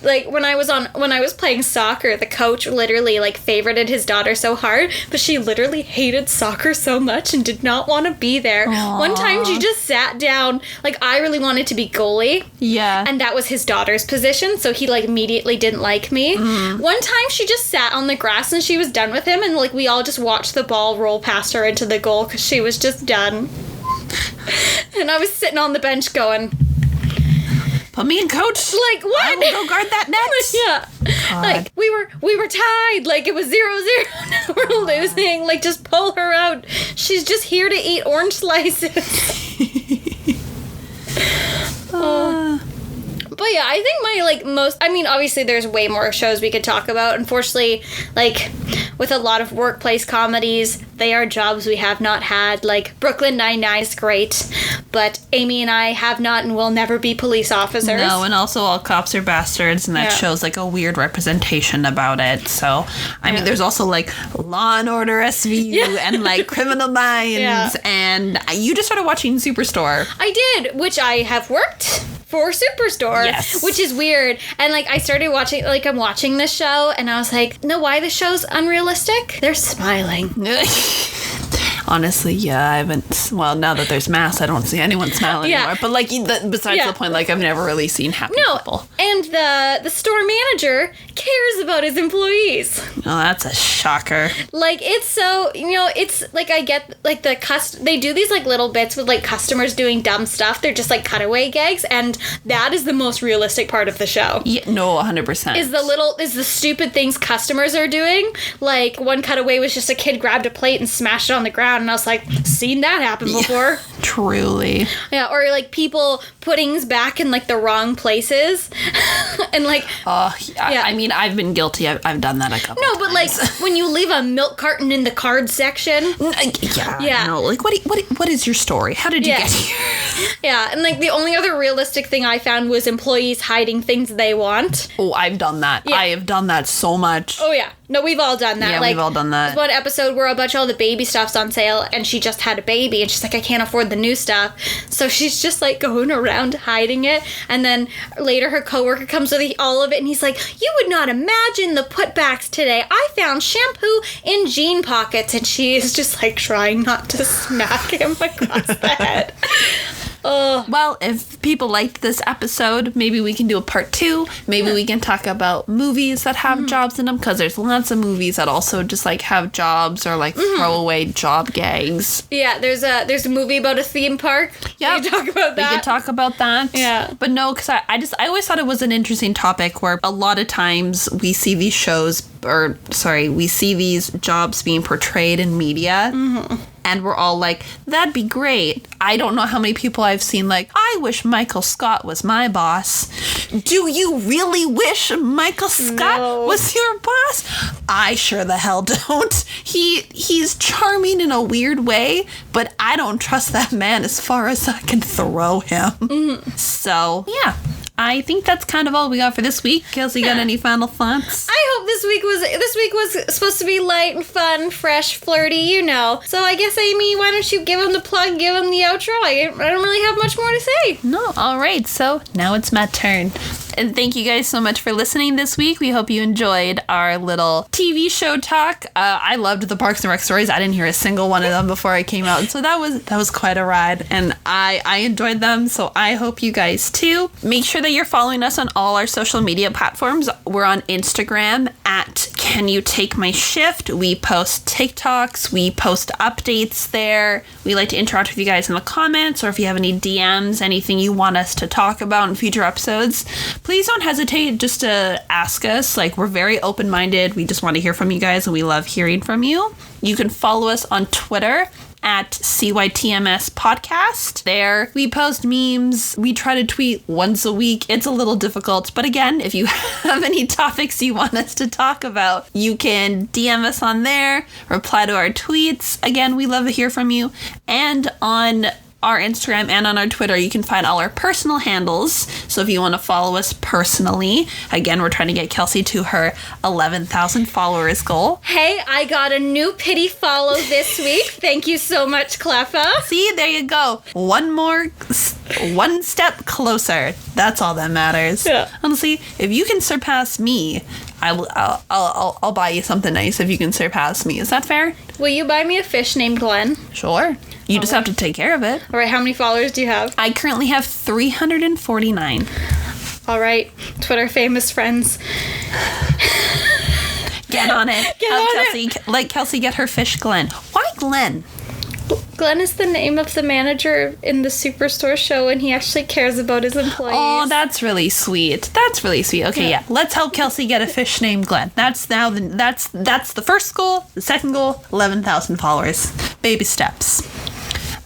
Like, when I was playing soccer, the coach literally, like, favorited his daughter so hard, but she literally hated soccer so much and did not want to be there. Aww. One time she just sat down, like, I really wanted to be goalie. Yeah. And that was his daughter's position, so he, like, immediately didn't like me. One time she just sat on the grass and she was done with him, and, like, we all just watched the ball roll past her into the goal because she was just done. And I was sitting on the bench going, put me in, coach. Like, what? I will go guard that net. Yeah. God. Like, we were tied. Like, it was 0-0. We're losing. Like, just pull her out. She's just here to eat orange slices. But yeah, I think obviously there's way more shows we could talk about. Unfortunately, like, with a lot of workplace comedies, they are jobs we have not had. Like, Brooklyn Nine-Nine is great, but Amy and I have not and will never be police officers. No, and also All Cops Are Bastards, and that shows, like, a weird representation about it. So, I mean, there's also, like, Law and Order SVU and, like, Criminal Minds, and you just started watching Superstore. I did, which I have worked for Superstore, which is weird. And, like, I started watching, like, I'm watching this show, and I was like, no, why the show's unrealistic? They're smiling. Honestly, yeah, I haven't. Well, now that there's masks, I don't see anyone smile anymore. But, like, besides the point, like, I've never really seen happy people. And the store manager cares about his employees. Oh, that's a shocker. Like, it's so, it's like, I get, like, they do these, like, little bits with, like, customers doing dumb stuff. They're just, like, cutaway gags, and that is the most realistic part of the show. Yeah, no, 100%. Is the stupid things customers are doing. Like, one cutaway was just a kid grabbed a plate and smashed it on the ground. around and I was like, seen that happen before. Truly. Yeah, or like people putting things back in like the wrong places. And like yeah. I mean, I've been guilty. I've done that a couple times. but like when you leave a milk carton in the card section. Yeah. No, like what is your story? How did you get here? Yeah, and like the only other realistic thing I found was employees hiding things they want. Oh, I've done that. Yeah. I have done that so much. Oh yeah. No, we've all done that. Yeah, like, we've all done that. There's one episode where a bunch of all the baby stuff's on sale, and she just had a baby, and she's like, I can't afford the new stuff. So she's just, like, going around hiding it, and then later her coworker comes with all of it, and he's like, you would not imagine the putbacks today. I found shampoo in jean pockets, and she is just, like, trying not to smack him across the head. Well, if people liked this episode, maybe we can do a part 2. Maybe we can talk about movies that have jobs in them, because there's lots of movies that also just like have jobs or like throwaway job gags. Yeah, there's a movie about a theme park. Yeah, we can talk about that. We can talk about that. Yeah, but no, because I always thought it was an interesting topic where a lot of times we see these we see these jobs being portrayed in media. And we're all like, that'd be great. I don't know how many people I've seen like, I wish Michael Scott was my boss. Do you really wish Michael Scott was your boss? I sure the hell don't. He's charming in a weird way, but I don't trust that man as far as I can throw him. So, yeah. I think that's kind of all we got for this week. Kelsey, got any final thoughts? I hope this week was supposed to be light and fun, fresh, flirty, you know. So I guess, Amy, why don't you give him the plug, give him the outro? I don't really have much more to say. No, all right. So now it's my turn. And thank you guys so much for listening this week. We hope you enjoyed our little TV show talk. I loved the Parks and Rec stories. I didn't hear a single one of them before I came out. So that was quite a ride. And I enjoyed them. So I hope you guys too. Make sure that you're following us on all our social media platforms. We're on Instagram at Can You Take My Shift. We post TikToks. We post updates there. We like to interact with you guys in the comments, or if you have any DMs, anything you want us to talk about in future episodes, please don't hesitate just to ask us. Like, we're very open-minded. We just want to hear from you guys, and we love hearing from you. You can follow us on Twitter at CYTMS Podcast. There, we post memes. We try to tweet once a week. It's a little difficult, but again, if you have any topics you want us to talk about, you can DM us on there, reply to our tweets. Again, we love to hear from you. And on our Instagram and on our Twitter, you can find all our personal handles. So if you want to follow us personally, again, we're trying to get Kelsey to her 11,000 followers goal. Hey, I got a new pity follow this week. Thank you so much, Cleffa. See, there you go. One step closer. That's all that matters. Yeah. Honestly, if you can surpass me, I'll buy you something nice if you can surpass me. Is that fair? Will you buy me a fish named Glenn? Sure. You just have to take care of it. All right, how many followers do you have? I currently have 349. All right, Twitter famous friends. Get on it. Kelsey, let Kelsey get her fish Glenn. Why Glenn? Glenn is the name of the manager in the Superstore show, and he actually cares about his employees. Oh, that's really sweet. That's really sweet. Okay, yeah. Let's help Kelsey get a fish named Glenn. That's the first goal. The second goal, 11,000 followers. Baby steps.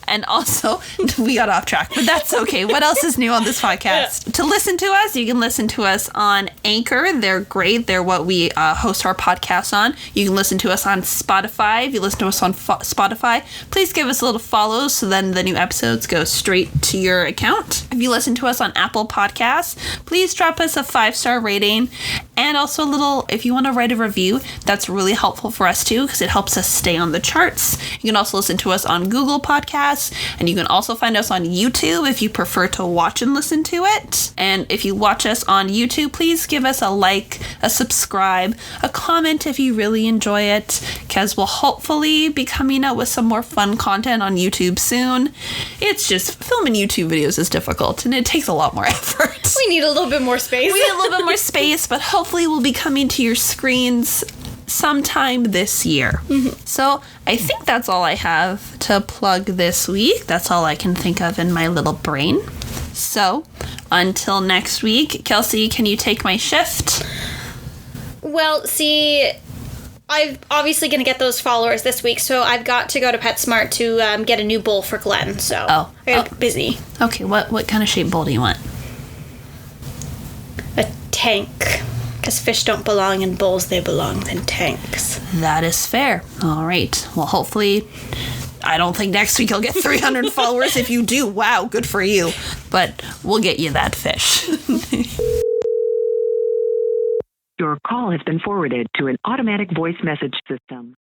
And also, we got off track, but that's okay. What else is new on this podcast? To listen to us, you can listen to us on Anchor. They're great. They're what we host our podcast on. You can listen to us on Spotify. If you listen to us on Spotify, please give us a little follow so then the new episodes go straight to your account. If you listen to us on Apple Podcasts, please drop us a 5-star rating. And also if you want to write a review, that's really helpful for us too, because it helps us stay on the charts. You can also listen to us on Google Podcasts, and you can also find us on YouTube if you prefer to watch and listen to it. And if you watch us on YouTube, please give us a like, a subscribe, a comment if you really enjoy it, because we'll hopefully be coming out with some more fun content on YouTube soon. It's just, filming YouTube videos is difficult, and it takes a lot more effort. We need a little bit more space. We need a little bit more space, but hopefully we'll be coming to your screens sometime this year. So I think that's all I have to plug this week. That's all I can think of in my little brain. So until next week, Kelsey, can you take my shift? Well, see, I'm obviously going to get those followers this week, so I've got to go to PetSmart to get a new bowl for Glenn. So I got busy. Okay, what kind of shaped bowl do you want? A tank. Because fish don't belong in bowls, they belong in tanks. That is fair. All right. Well, hopefully, I don't think next week I'll get 300 followers. If you do, wow, good for you. But we'll get you that fish. Your call has been forwarded to an automatic voice message system.